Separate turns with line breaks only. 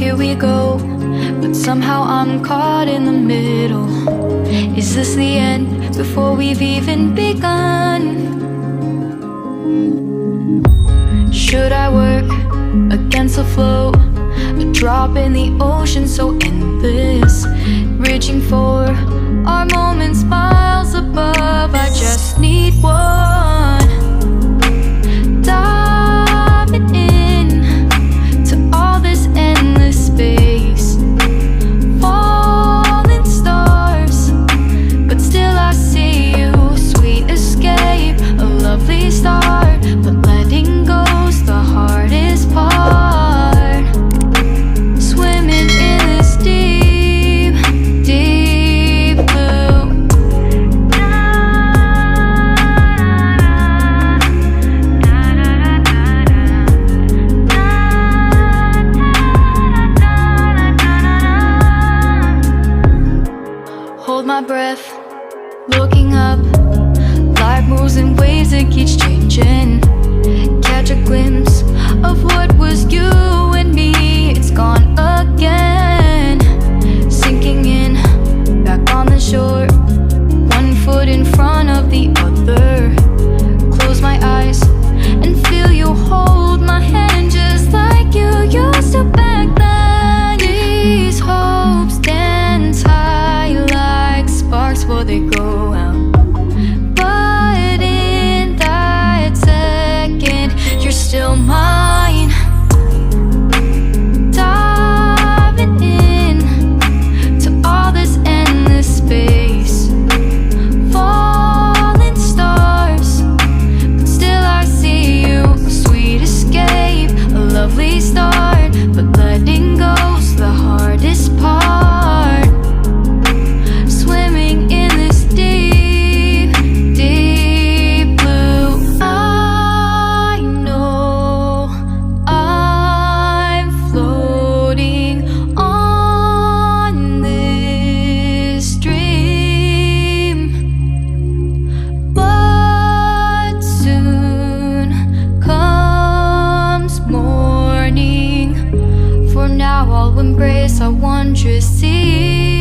here we go, but somehow I'm caught in the middle. Is this the end before we've even begun? Should I work against the flow? A drop in the ocean so endless, reaching for our moments miles above. I just need one, diving in to all this endless space, falling stars, but still I see you. Sweet escape, a lovely start, but letting go's the hardest part. Swimming in this deep, deep blue. Hold my breath, looking up. Life moves in waves that keeps changing. Catch a glimpse of what was you and me. It's gone again, sinking in, back on the shore, one foot in front of the other. Close my eyes and feel you hold my hand just like you used to back then. These hopes dance high like sparks before they go out. But in that second, you're still mine. Diving in to all this endless space, falling stars, but still I see you. A sweet escape, a lovely start, but letting go's the hardest part. Swimming in this deep, deep blue. I know I'm floating on this dream, but soon comes morning. For now I'll embrace our wondrous sea.